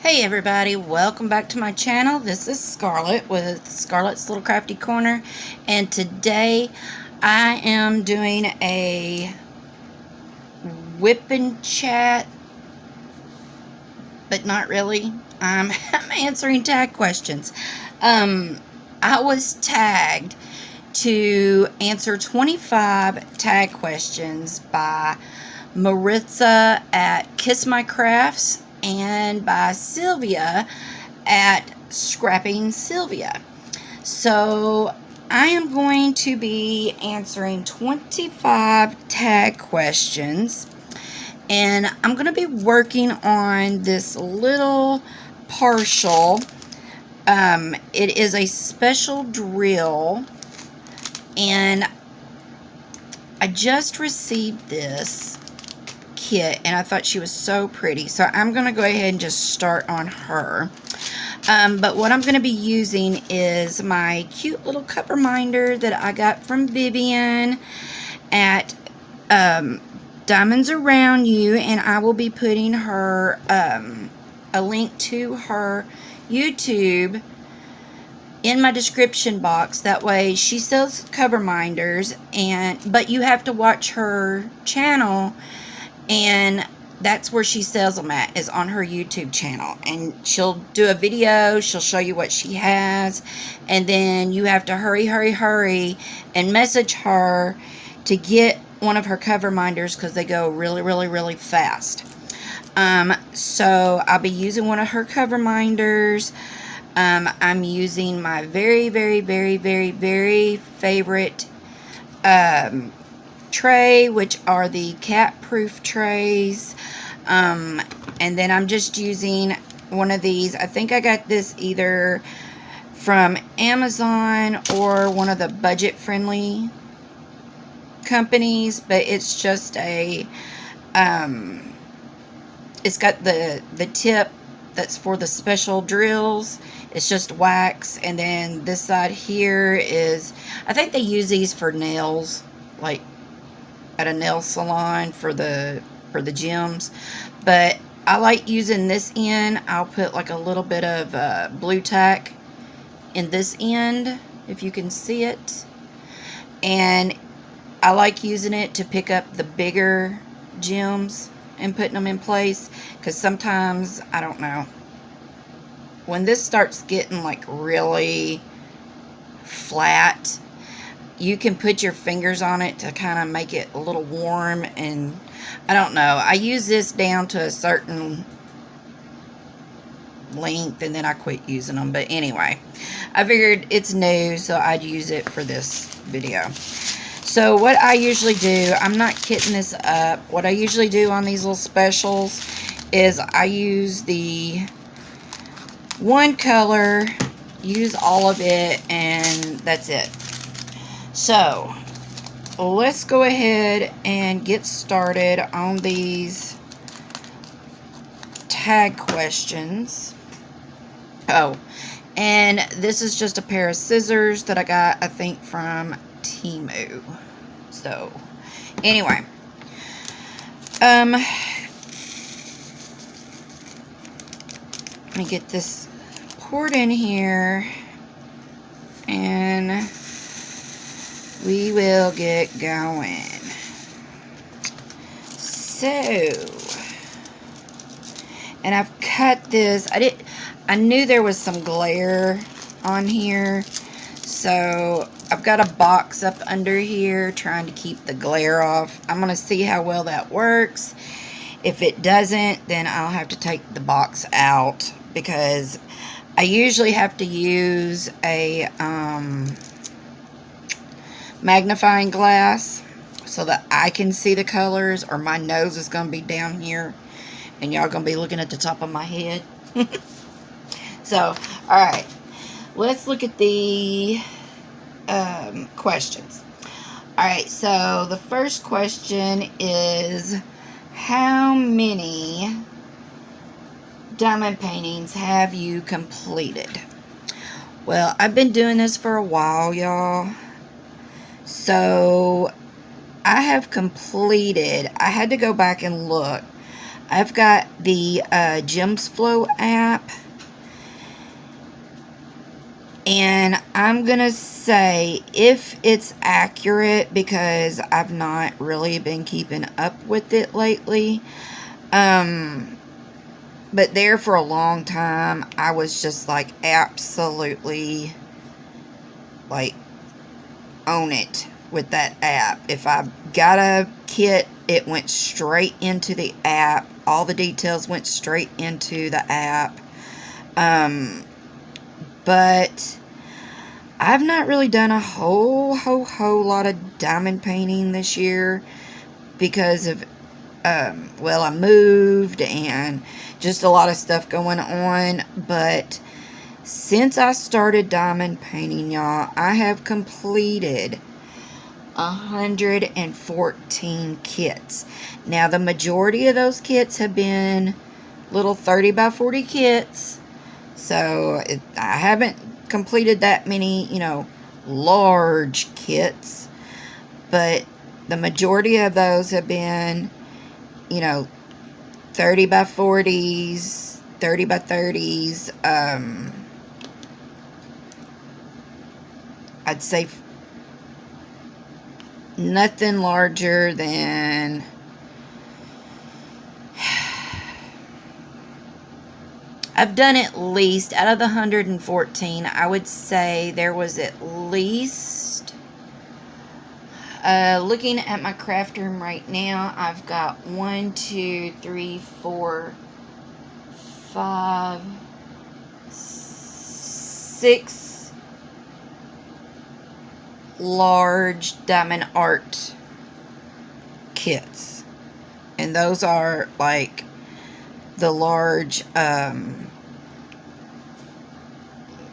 Hey everybody, welcome back to my channel. This is Scarlett with Scarlett's Little Crafty Corner, and today I am doing a whip and chat, but not really. I'm answering tag questions. I was tagged to answer 25 tag questions by Maritza at Kiss My Crafts and by Sylvia at Scrapping Sylvia. So I am going to be answering 25 tag questions, and I'm going to be working on this little partial. It is a special drill, and I just received this kit and I thought she was so pretty, so I'm gonna go ahead and just start on her. But what I'm gonna be using is my cute little cup reminder that I got from Vivian at Diamonds Around You, and I will be putting her a link to her YouTube in my description box. That way she sells cover minders, but you have to watch her channel, and that's where she sells them at, is on her YouTube channel. And she'll do a video, she'll show you what she has, and then you have to hurry and message her to get one of her cover minders, because they go really fast. So I'll be using one of her cover minders. I'm using my very favorite tray, which are the cat proof trays, and then I'm just using one of these. I think I got this either from Amazon or one of the budget friendly companies, but it's just a it's got the tip that's for the special drills. It's just wax, and then this side here is, I think they use these for nails, like at a nail salon for the gems, but I like using this end. I'll put like a little bit of blue tack in this end, if you can see it, and I like using it to pick up the bigger gems and putting them in place, because sometimes, I don't know, when this starts getting like really flat, you can put your fingers on it to kind of make it a little warm, and I don't know, I use this down to a certain length and then I quit using them. But anyway, I figured it's new, so I'd use it for this video. So what I usually do, I'm not kitting this up, what I usually do on these little specials is I use the one color, use all of it, and that's it. So let's go ahead and get started on these tag questions. Oh, and this is just a pair of scissors that I got, I think, from Temu. So anyway, let me get this poured in here, and we will get going. So, and I've cut this. I knew there was some glare on here, so I've got a box up under here trying to keep the glare off. I'm going to see how well that works. If it doesn't, then I'll have to take the box out, because I usually have to use a magnifying glass so that I can see the colors, or my nose is going to be down here and y'all going to be looking at the top of my head. So, alright, let's look at the questions. Alright, so the first question is, how many diamond paintings have you completed? Well, I've been doing this for a while, y'all. So I have completed, I had to go back and look, I've got the Gems Flow app, and I'm going to say if it's accurate, because I've not really been keeping up with it lately, but there for a long time, I was just like absolutely like on it with that app. If I got a kit, it went straight into the app. All the details went straight into the app. But I've not really done a whole lot of diamond painting this year because of, well, I moved and just a lot of stuff going on. But since I started diamond painting, y'all, I have completed 114 kits. Now, the majority of those kits have been little 30 by 40 kits. So, I haven't completed that many, large kits. But the majority of those have been, 30 by 40s, 30 by 30s. I'd say nothing larger than I've done at least, out of the 114, I would say there was at least, looking at my craft room right now, I've got 1, 2, 3, 4, 5, 6 large diamond art kits. And those are like the large,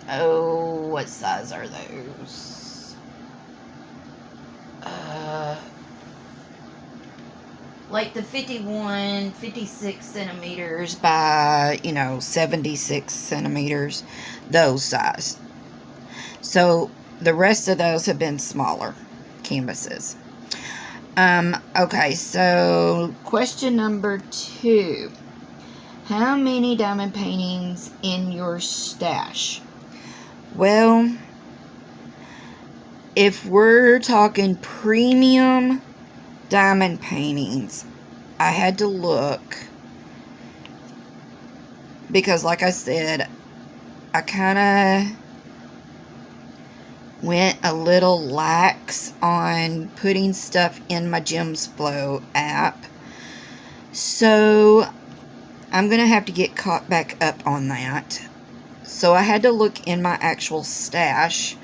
what size are those? Like the 51, 56 centimeters by, 76 centimeters, those size. So the rest of those have been smaller canvases. Okay, so question number 2. How many diamond paintings in your stash? Well, if we're talking premium diamond paintings, I had to look, because like I said, I kind of went a little lax on putting stuff in my Gems Flow app. So I'm going to have to get caught back up on that. So I had to look in my actual stash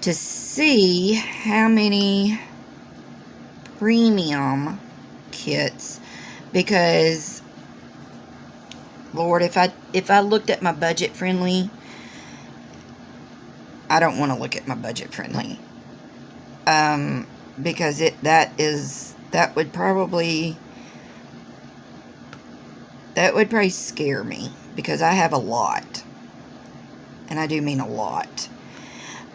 to see how many premium kits, because Lord, if I looked at my budget friendly, I don't want to look at my budget friendly, because that would probably scare me, because I have a lot, and I do mean a lot.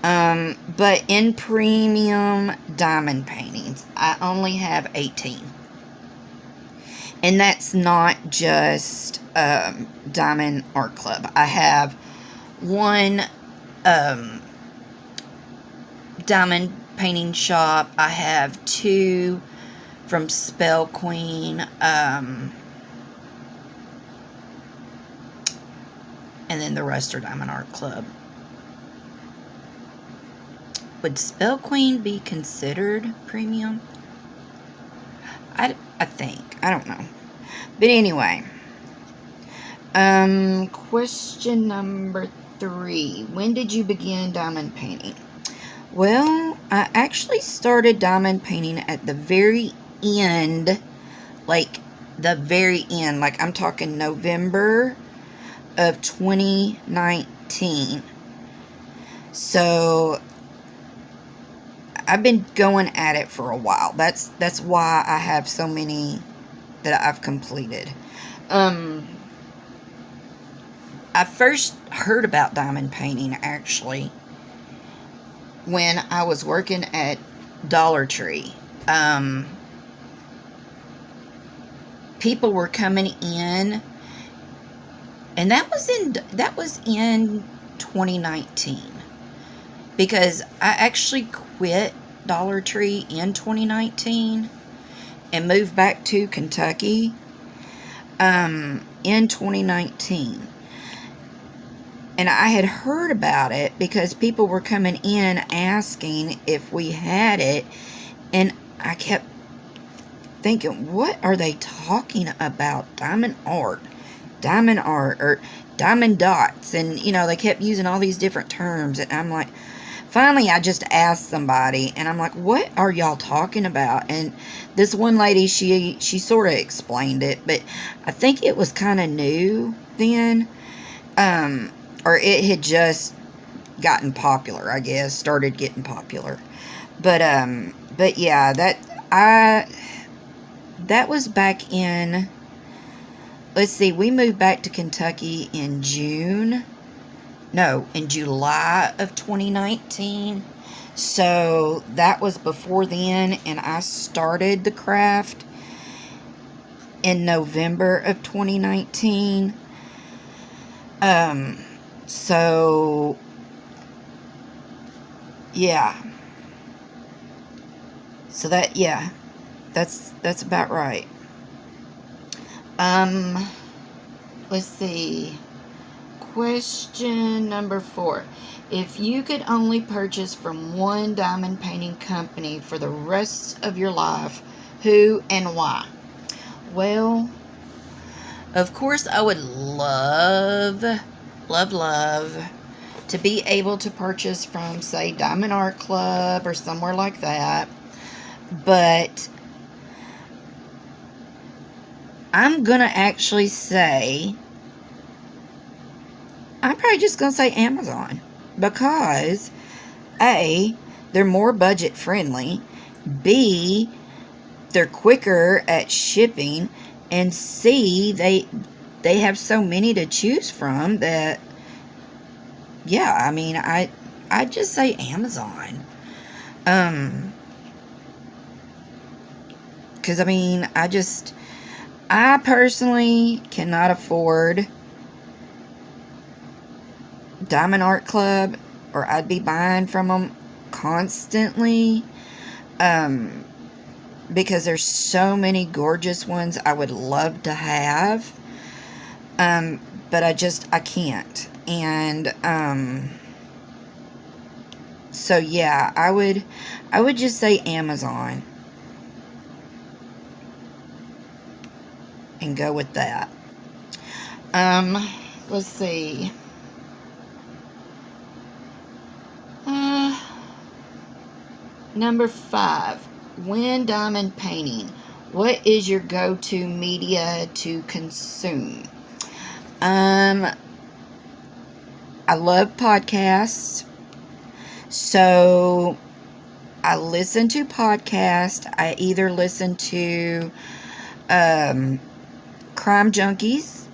But in premium diamond paintings, I only have 18. And that's not just Diamond Art Club. I have one diamond painting shop. I have 2 from Spell Queen. And then the rest are Diamond Art Club. Would Spell Queen be considered premium? I think. I don't know. But anyway. Question number 3. When did you begin diamond painting? Well, I actually started diamond painting at the very end. Like, the very end. Like, I'm talking November of 2019. So I've been going at it for a while. That's why I have so many that I've completed. I first heard about diamond painting, actually, when I was working at Dollar Tree. people were coming in, and that was in 2019, because I actually quit Dollar Tree in 2019 and moved back to Kentucky in 2019. And I had heard about it because people were coming in asking if we had it, and I kept thinking, what are they talking about? Diamond art, or diamond dots, and they kept using all these different terms, and I'm like, finally I just asked somebody, and I'm like, what are y'all talking about? And this one lady, she sort of explained it, but I think it was kind of new then, or it had just gotten popular, I guess, started getting popular. But yeah, that was back in, let's see, we moved back to Kentucky in July of 2019. So that was before then, and I started the craft in November of 2019. So yeah. So that's about right. Let's see. Question number 4. If you could only purchase from one diamond painting company for the rest of your life, who and why? Well, of course, I would love to be able to purchase from, say, Diamond Art Club or somewhere like that. But I'm going to actually say, I'm probably just going to say Amazon. Because, A, they're more budget friendly. B, they're quicker at shipping. And C, they have so many to choose from that, yeah, I mean, I'd just say Amazon. Because, I mean, I personally cannot afford Diamond Art Club, or I'd be buying from them constantly. Because there's so many gorgeous ones I would love to have. But I can't. And, so yeah, I would just say Amazon. And go with that. Let's see. Number 5. When diamond painting, what is your go-to media to consume? I love podcasts. So I listen to podcasts. I either listen to Crime Junkies.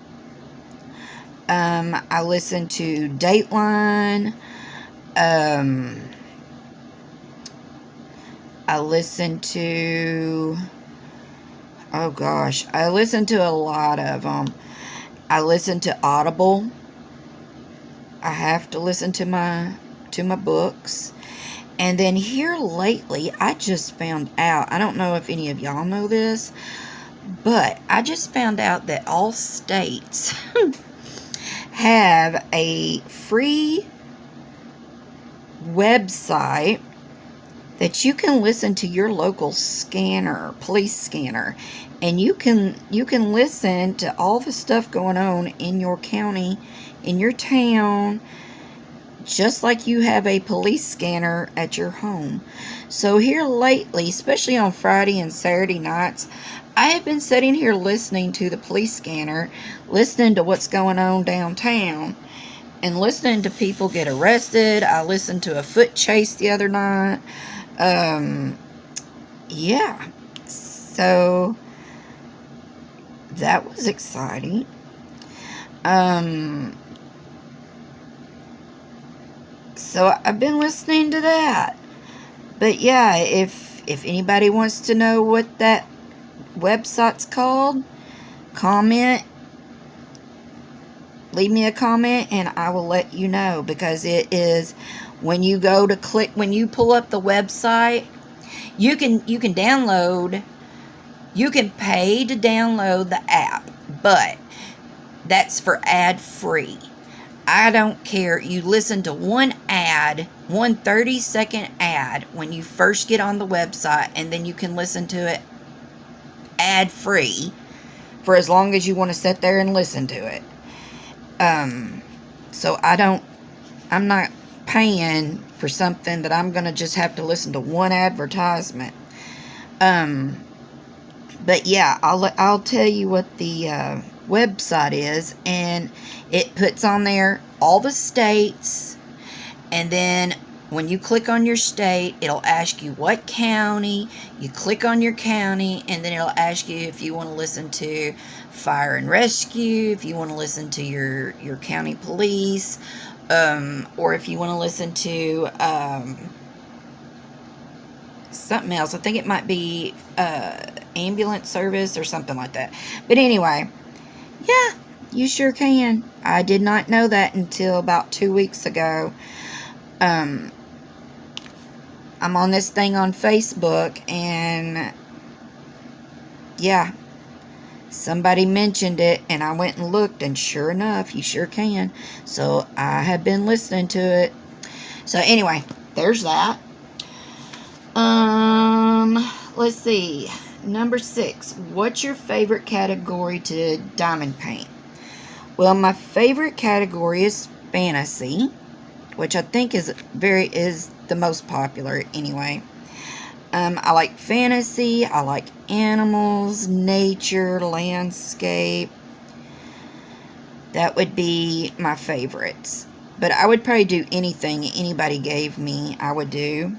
I listen to Dateline. I listen to, oh gosh, I listen to a lot of them. I listen to Audible. I have to listen to my books. And then here lately, I just found out, I don't know if any of y'all know this, but I just found out that all states have a free website that you can listen to your local scanner, police scanner, and you can listen to all the stuff going on in your county, in your town, just like you have a police scanner at your home. So here lately, especially on Friday and Saturday nights, I have been sitting here listening to the police scanner, listening to what's going on downtown, and listening to people get arrested. I listened to a foot chase the other night. Yeah. So that was exciting. So I've been listening to that. But yeah, if anybody wants to know what that website's called, comment. Leave me a comment and I will let you know, because it is, when you go to click, when you pull up the website, you can download, you can pay to download the app, but that's for ad free. I don't care. You listen to one ad, one 30-second ad when you first get on the website, and then you can listen to it ad free for as long as you want to sit there and listen to it. So I'm not paying for something that I'm going to just have to listen to one advertisement. But yeah, I'll tell you what the website is, and it puts on there all the states, and then when you click on your state, it'll ask you what county. You click on your county, and then it'll ask you if you want to listen to fire and rescue, if you want to listen to your county police, or if you want to listen to something else. I think it might be ambulance service or something like that. But anyway, yeah, you sure can. I did not know that until about 2 weeks ago. I'm on this thing on Facebook, and yeah, somebody mentioned it, and I went and looked, and sure enough, you sure can. So I have been listening to it. So anyway, there's that. Let's see. Number 6. What's your favorite category to diamond paint? Well, my favorite category is fantasy, which I think is the most popular anyway. I like fantasy. I like animals, nature, landscape. That would be my favorites. But I would probably do anything anybody gave me, I would do.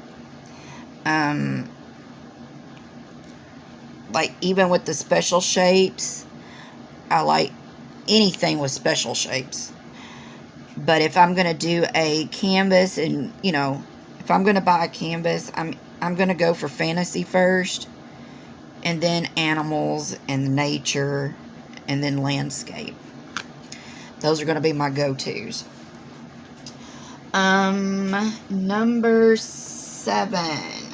Like, even with the special shapes, I like anything with special shapes. But if I'm going to do a canvas, and, you know, if I'm going to buy a canvas, I'm going to go for fantasy first, and then animals and nature, and then landscape. Those are going to be my go-tos. Number 7.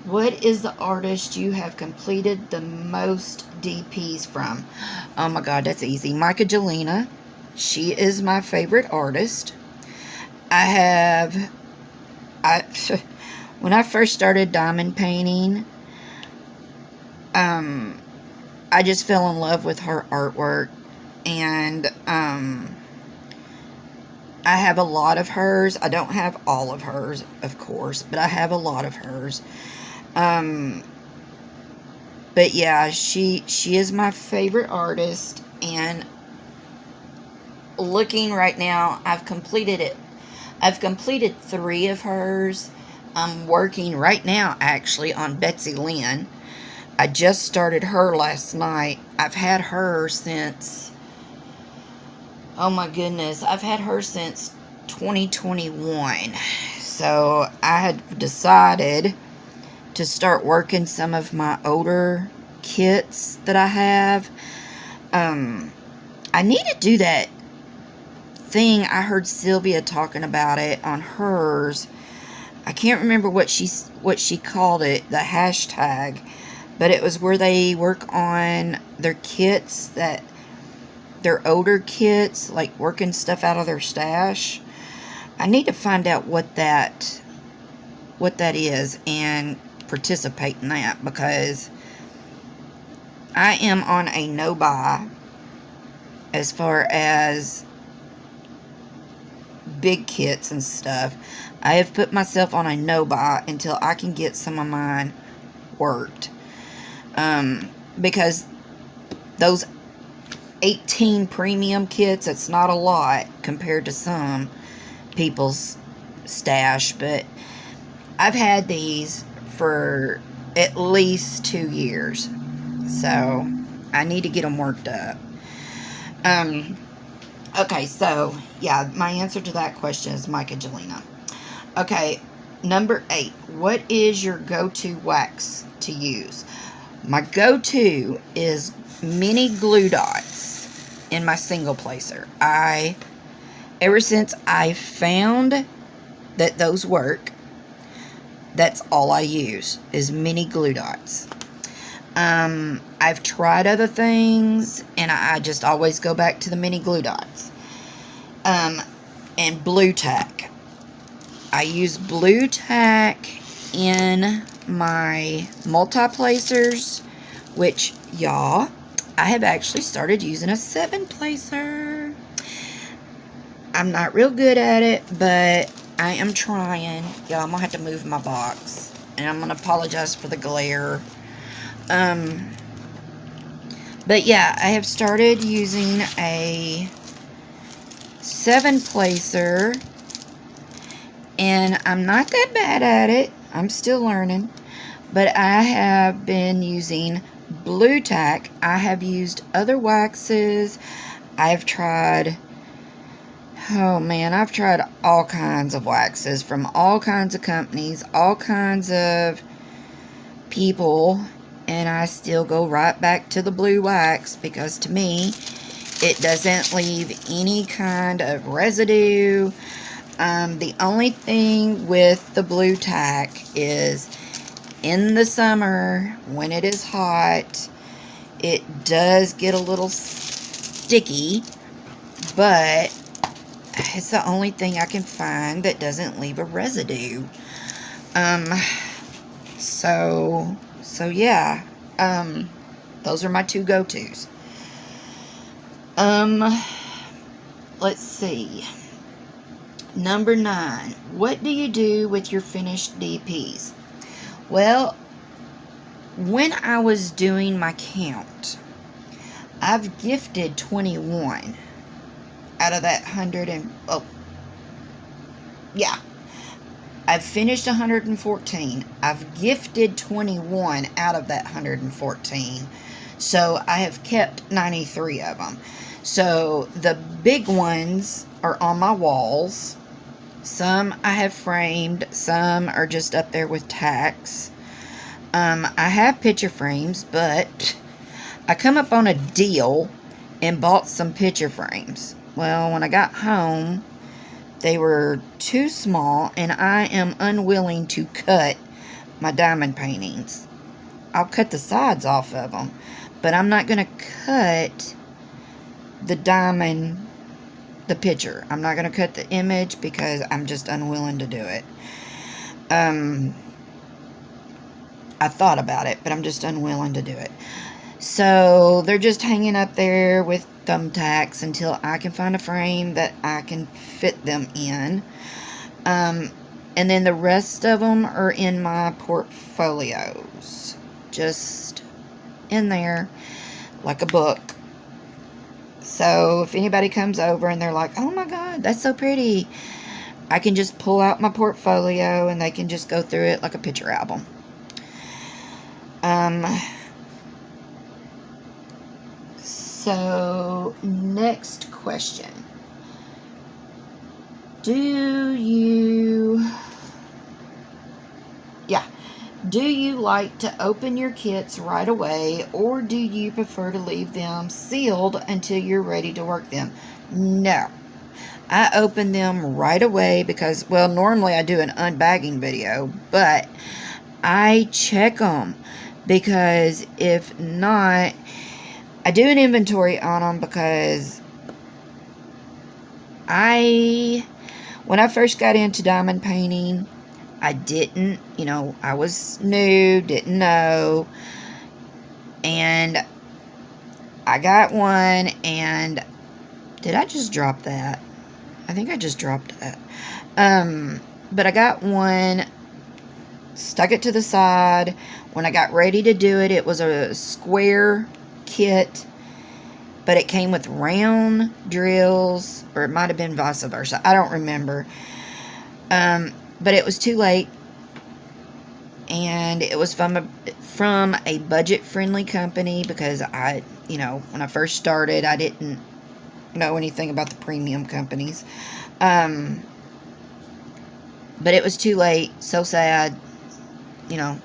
What is the artist you have completed the most DPs from? Oh my God, that's easy. Contagious. She is my favorite artist. When I first started diamond painting, I just fell in love with her artwork, and I have a lot of hers. I don't have all of hers, of course, but I have a lot of hers. But yeah, she is my favorite artist, and looking right now, I've completed 3 of hers. I'm working right now, actually, on Betsy Lynn. I just started her last night. I've had her since, oh my goodness, I've had her since 2021. So I had decided to start working some of my older kits that I have. I need to do that thing. I heard Sylvia talking about it on hers. I can't remember what she called it, the hashtag, but it was where they work on their kits, that their older kits, like working stuff out of their stash. I need to find out what that is and participate in that, because I am on a no-buy as far as big kits and stuff. I have put myself on a no-buy until I can get some of mine worked. Because those 18 premium kits, it's not a lot compared to some people's stash, but I've had these for at least 2 years, so I need to get them worked up. Okay, so yeah, my answer to that question is Contagious. Okay, number 8. What is your go-to wax to use? My go-to is mini glue dots in my single placer. Ever since I found that those work, that's all I use is mini glue dots. I've tried other things, and I just always go back to the mini glue dots. And blue tack. I use blue tack in my multi-placers, which, y'all, I have actually started using a 7-placer. I'm not real good at it, but I am trying. Y'all, I'm going to have to move my box, and I'm going to apologize for the glare. But yeah, I have started using a 7-placer, and I'm not that bad at it. I'm still learning, but I have been using blue tack. I have used other waxes. I've tried, oh man, I've tried all kinds of waxes from all kinds of companies, all kinds of people, and I still go right back to the blue wax because to me it doesn't leave any kind of residue. The only thing with the blue tack is in the summer when it is hot, it does get a little sticky, but it's the only thing I can find that doesn't leave a residue. So yeah, those are my two go-tos. Let's see. Number 9. What do you do with your finished DPs? Well, when I was doing my count, I've gifted 21 out of that 100 and, oh, yeah. I've finished 114. I've gifted 21 out of that 114. So I have kept 93 of them. So the big ones are on my walls. Some I have framed. Some are just up there with tacks. I have picture frames, but I come up on a deal and bought some picture frames. Well, when I got home, they were too small, and I am unwilling to cut my diamond paintings. I'll cut the sides off of them, but I'm not going to cut the diamond, the picture. I'm not going to cut the image because I'm just unwilling to do it. I thought about it, but I'm just unwilling to do it. So they're just hanging up there with thumbtacks until I can find a frame that I can fit them in. And then the rest of them are in my portfolios, just in there like a book. So if anybody comes over and they're like, oh my god, that's so pretty, I can just pull out my portfolio and they can just go through it like a picture album. So next question. Do you like to open your kits right away, or do you prefer to leave them sealed until you're ready to work them? No. I open them right away because, well, normally I do an unbagging video, but I check them because if not, I do an inventory on them because when I first got into diamond painting, I didn't, I was new, didn't know, and I got one, and did I just drop that? I think I just dropped that. But I got one, stuck it to the side. When I got ready to do it, it was a square kit, but it came with round drills, or it might have been vice versa. I don't remember. But it was too late, and it was from a budget-friendly company because when I first started, I didn't know anything about the premium companies. But it was too late. So sad.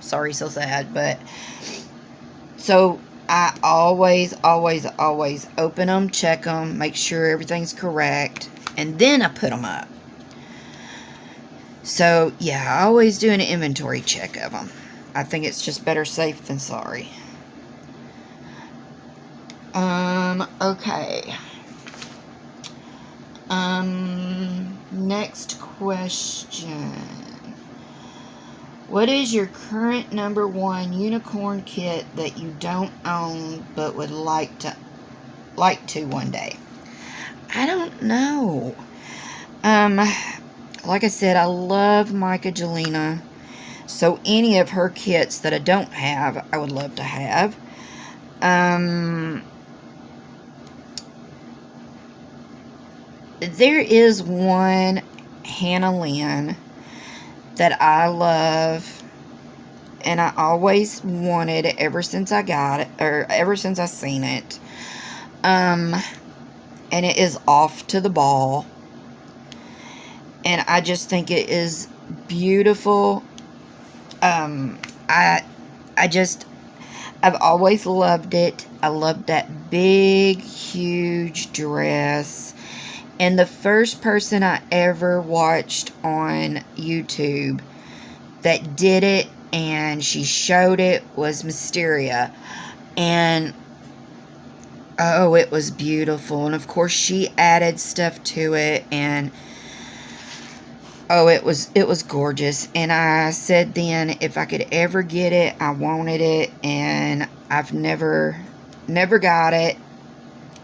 Sorry, so sad. But So I always, always, always open them, check them, make sure everything's correct, and then I put them up. So, yeah, I always do an inventory check of them. I think it's just better safe than sorry. Okay. Next question. What is your current #1 unicorn kit that you don't own but would like to one day? I don't know. Like I said, I love Micah Jelena. So any of her kits that I don't have, I would love to have. There is one Hannah Lynn that I love, and I always wanted it ever since I got it, or ever since I seen it. And it is Off to the Ball, and I just think it is beautiful. I've always loved it. I loved that big, huge dress. And the first person I ever watched on YouTube that did it and she showed it was Mysteria. And oh, it was beautiful. And of course she added stuff to it, and oh, it was gorgeous. And I said then, if I could ever get it, I wanted it, and I've never got it.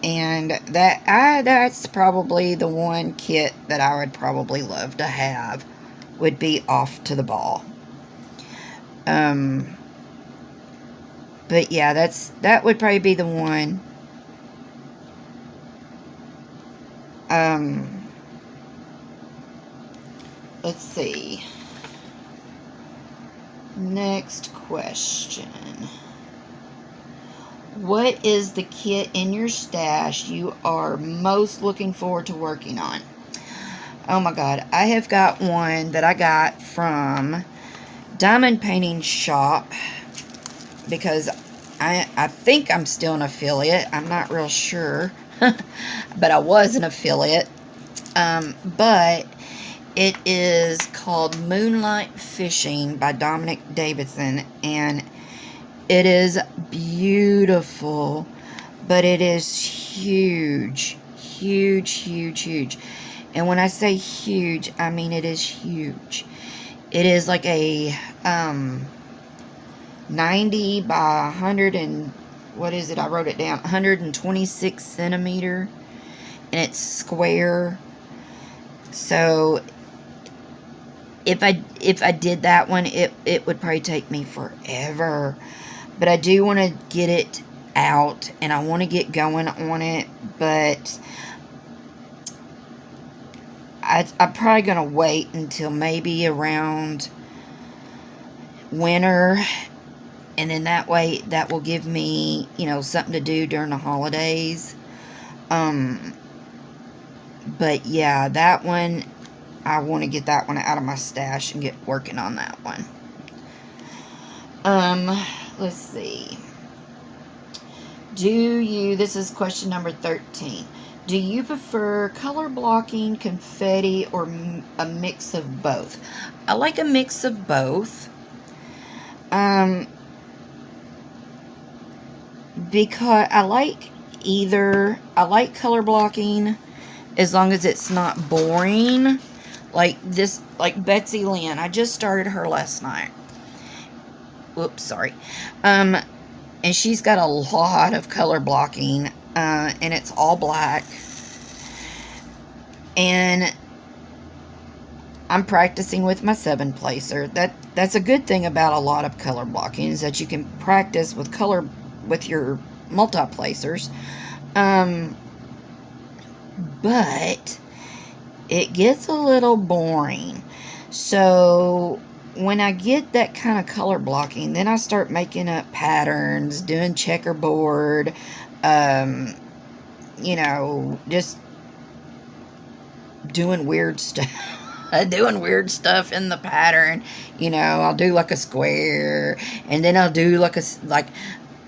And that's probably the one kit that I would probably love to have, would be Off to the Ball. But yeah, that would probably be the one. Let's see. Next question. What is the kit in your stash you are most looking forward to working on? Oh my God. I have got one that I got from Diamond Painting Shop, because I think I'm still an affiliate. I'm not real sure. But I was an affiliate. But it is called Moonlight Fishing by Dominic Davidson, and it is beautiful, but it is huge, huge, huge, huge. And when I say huge, I mean it is huge. It is like a 90 by 100 and, what is it? I wrote it down. 126 centimeter, and it's square. So if I did that one, it would probably take me forever. But I do want to get it out, and I want to get going on it, but I'm probably going to wait until maybe around winter, and then that way that will give me, something to do during the holidays. But yeah, that one, I want to get that one out of my stash and get working on that one. Let's see. This is question number 13. Do you prefer color blocking, confetti, or a mix of both? I like a mix of both. Because I like color blocking as long as it's not boring. Like Betsy Lynn. I just started her last night. Whoops, sorry. And she's got a lot of color blocking, and it's all black. And I'm practicing with my 7-placer. That's a good thing about a lot of color blocking, is that you can practice with your multi-placers. But it gets a little boring. So when I get that kind of color blocking, then I start making up patterns, doing checkerboard, just doing weird stuff. Doing weird stuff in the pattern. I'll do like a square, and then I'll do like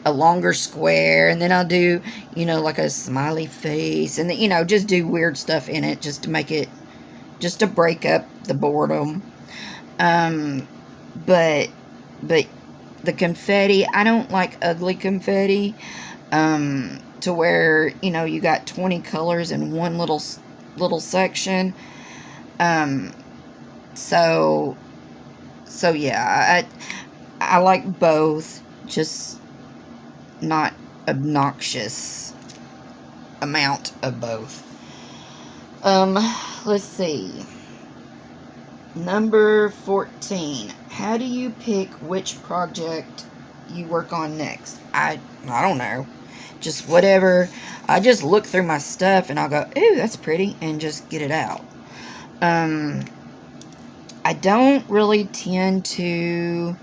a longer square, and then I'll do, you know, like a smiley face, and then, you know, just do weird stuff in it just to make it, just to break up the boredom. But the confetti, I don't like ugly confetti, to where, you know, you got 20 colors in one little section. So yeah, I like both, just not obnoxious amount of both. Let's see. Number 14. How do you pick which project you work on next? I don't know. Just whatever. I just look through my stuff and I'll go, ooh, that's pretty, and just get it out. I don't really tend to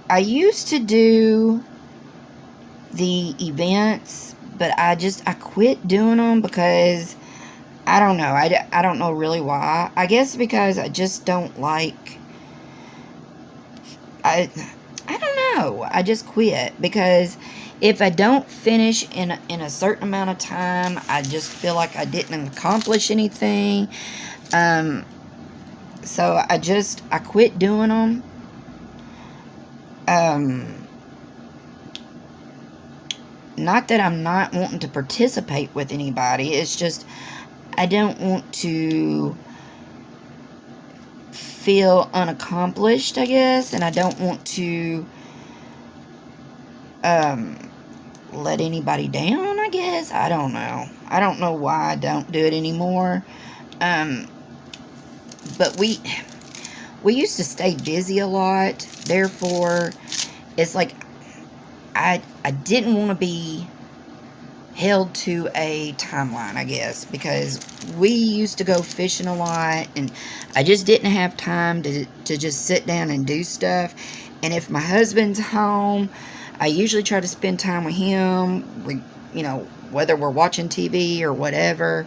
I used to do the events, but I quit doing them because I don't know. I don't know really why. I guess because I just don't like, I don't know. I just quit because if I don't finish in a certain amount of time, I just feel like I didn't accomplish anything. So I quit doing them. Not that I'm not wanting to participate with anybody. It's just I don't want to feel unaccomplished, I guess, and I don't want to let anybody down, I guess. I don't know. I don't know why I don't do it anymore. But we used to stay busy a lot. Therefore, it's like I didn't want to be held to a timeline, I guess, because we used to go fishing a lot, and I just didn't have time to just sit down and do stuff. And if my husband's home, I usually try to spend time with him, you know, whether we're watching TV or whatever.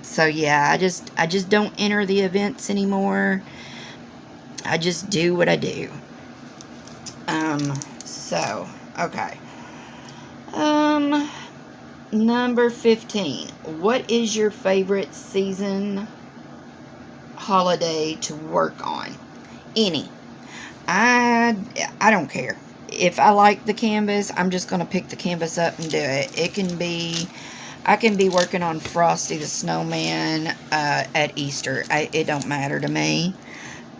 So yeah, I just don't enter the events anymore. I just do what I do. So, okay. Number 15. What is your favorite season holiday to work on? Any. I don't care. If I like the canvas, I'm just going to pick the canvas up and do it. I can be working on Frosty the Snowman at Easter. It don't matter to me.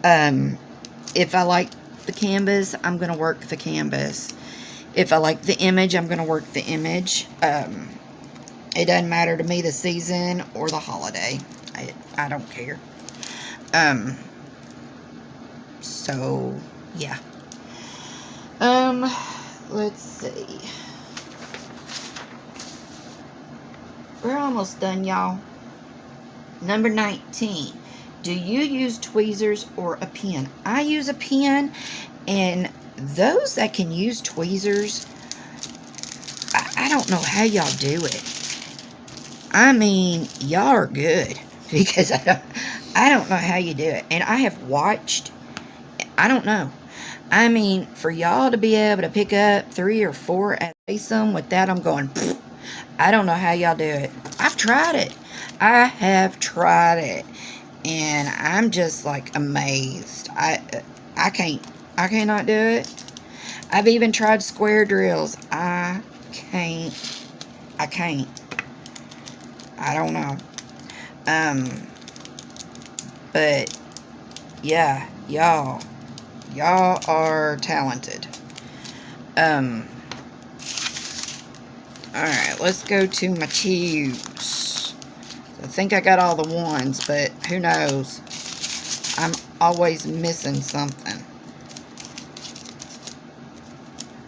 If I like the canvas, I'm going to work the canvas. If I like the image, I'm going to work the image. It doesn't matter to me the season or the holiday. I don't care. So, yeah. Let's see. We're almost done, y'all. Number 19. Do you use tweezers or a pen? I use a pen, and those that can use tweezers, I don't know how y'all do it. I mean, y'all are good, because I don't know how you do it. And I have watched, I don't know. I mean, for y'all to be able to pick up 3 or 4 at some with that, I'm going, I don't know how y'all do it. I've tried it. I have tried it. And I'm just like amazed. I cannot do it. I've even tried square drills. I can't. I don't know. But yeah, y'all are talented. Alright, let's go to my twos. I think I got all the ones, but who knows? I'm always missing something.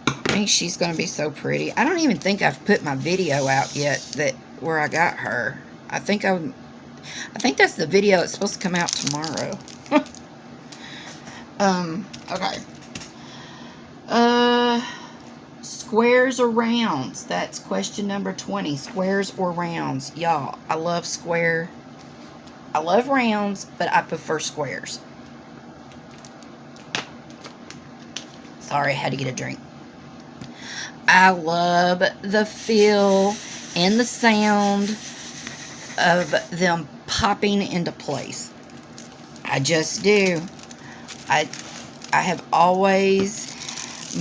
I think she's going to be so pretty. I don't even think I've put my video out yet where I got her. I think that's the video that's supposed to come out tomorrow. Okay. Squares or rounds? That's question number 20. Squares or rounds? Y'all, I love square I love rounds, but I prefer squares. Sorry, I had to get a drink. I love the feel and the sound of them popping into place. I just do. I have always,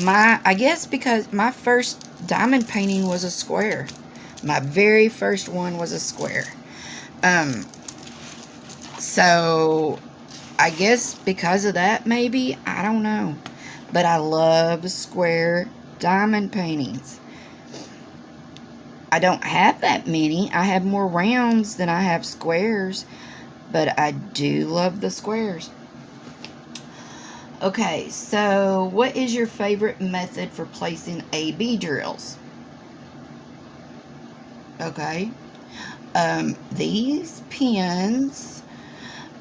I guess because my first diamond painting was a square. My very first one was a square. So I guess because of that, maybe, I don't know. But I love square diamond paintings. I don't have that many. I have more rounds than I have squares, but I do love the squares. Okay, so what is your favorite method for placing A-B drills? Okay. These pins,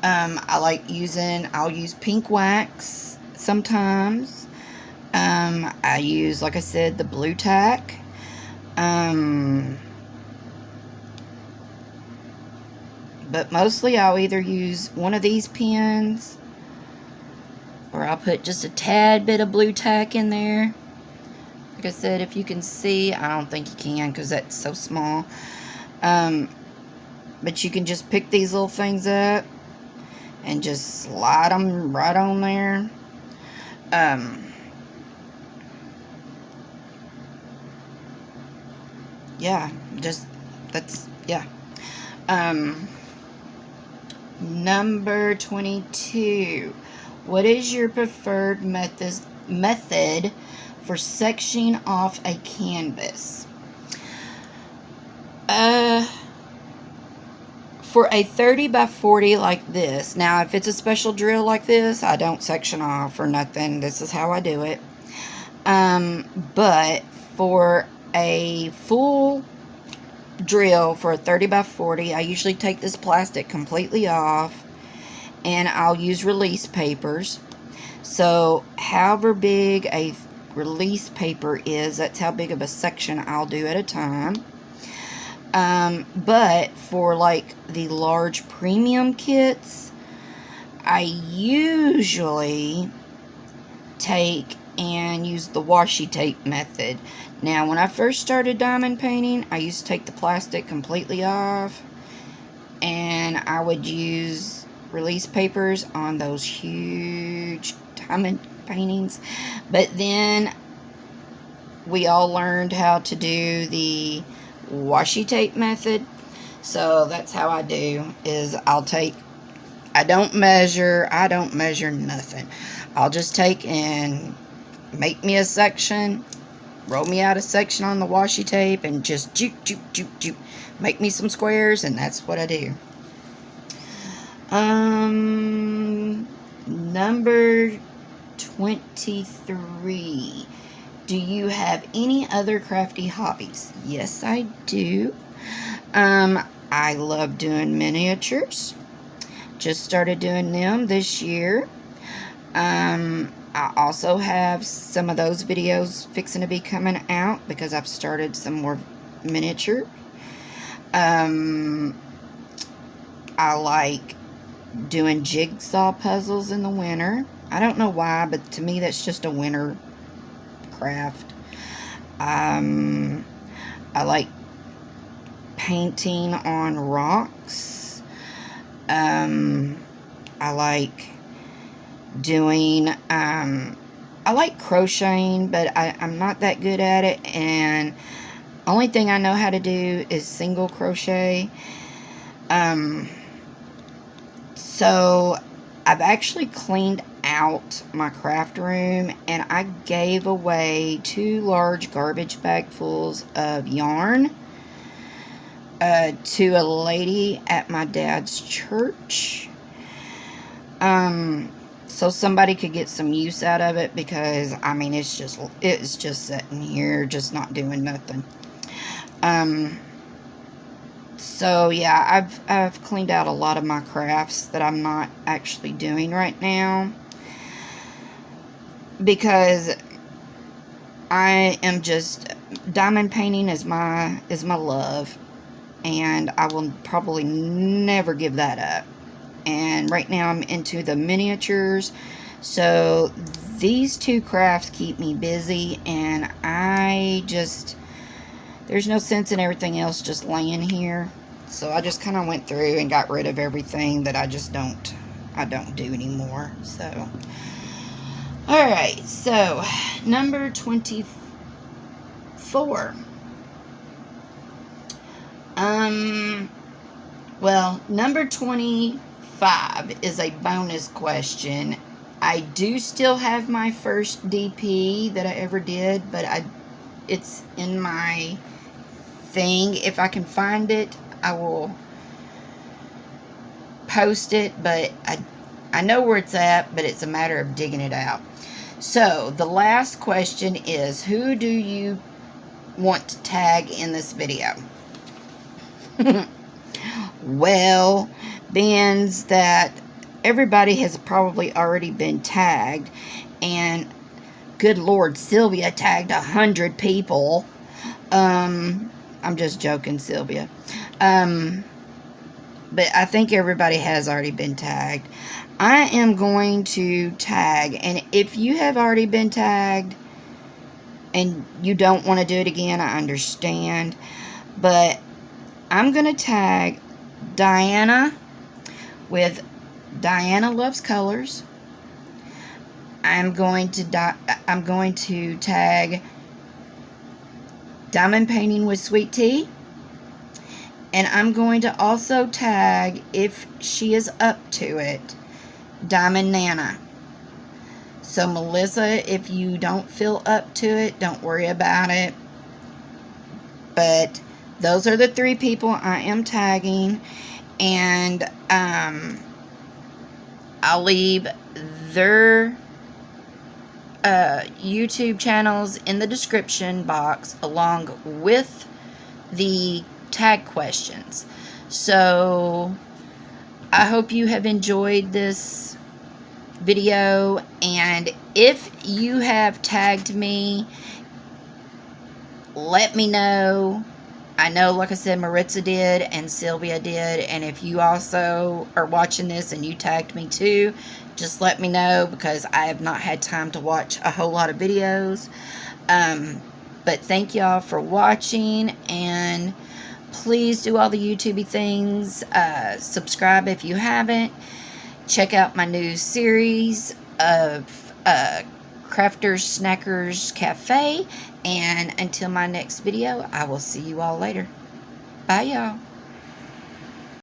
I'll use pink wax sometimes. I use, like I said, the blue tack. But mostly I'll either use one of these pins, or I'll put just a tad bit of blue tack in there. Like I said, if you can see, I don't think you can because that's so small. But you can just pick these little things up and just slide them right on there. Yeah, yeah. Number 22. What is your preferred method for sectioning off a canvas? For a 30 by 40 like this, now if it's a special drill like this, I don't section off or nothing. This is how I do it. But for a full drill for a 30 by 40, I usually take this plastic completely off and I'll use release papers. So however big a release paper is, that's how big of a section I'll do at a time. But for like the large premium kits, I usually take and use the washi tape method. Now, when I first started diamond painting, I used to take the plastic completely off, and I would use release papers on those huge diamond paintings. But then we all learned how to do the washi tape method. So that's how I do, is I don't measure nothing. I'll just take and make me a section, roll me out a section on the washi tape, and just juke, make me some squares, and that's what I do. Number 23. Do you have any other crafty hobbies? Yes, I do. I love doing miniatures. Just started doing them this year. I also have some of those videos fixing to be coming out because I've started some more miniature. I like doing jigsaw puzzles in the winter. I don't know why, but to me that's just a winter craft. I like painting on rocks. I like doing, I like crocheting, but I'm not that good at it, and only thing I know how to do is single crochet. So I've actually cleaned out my craft room, and I gave away 2 large garbage bagfuls of yarn to a lady at my dad's church. So somebody could get some use out of it, because I mean it's just sitting here just not doing nothing. So yeah, I've cleaned out a lot of my crafts that I'm not actually doing right now, because I am just, diamond painting is my love, and I will probably never give that up. and right now I'm into the miniatures. So these two crafts keep me busy, and there's no sense in everything else just laying here. So I just kind of went through and got rid of everything that I don't do anymore. So, alright, so number 24. Well, number 25 is a bonus question. I do still have my first DP that I ever did, but it's in my thing. If I can find it, I will post it, but I know where it's at, but it's a matter of digging it out. So, the last question is, who do you want to tag in this video? Well, being that everybody has probably already been tagged, and good Lord, Sylvia tagged 100 people. I'm just joking, Sylvia. But I think everybody has already been tagged. I am going to tag, and if you have already been tagged and you don't want to do it again, I understand. But I'm going to tag Diana with Diana Loves Colors. I'm going to tag Diamond Painting with Sweet Tea. And I'm going to also tag, if she is up to it, Diamond Nana. So Melissa, if you don't feel up to it, don't worry about it. But those are the 3 people I am tagging, and I'll leave their YouTube channels in the description box along with the tag questions. So I hope you have enjoyed this video, and if you have tagged me, let me know. I know, like I said, Maritza did and Sylvia did, and if you also are watching this and you tagged me too, just let me know, because I have not had time to watch a whole lot of videos. But thank y'all for watching, and please do all the YouTubey things. Subscribe if you haven't. Check out my new series of Crafters Snackers Cafe. And until my next video, I will see you all later. Bye, y'all.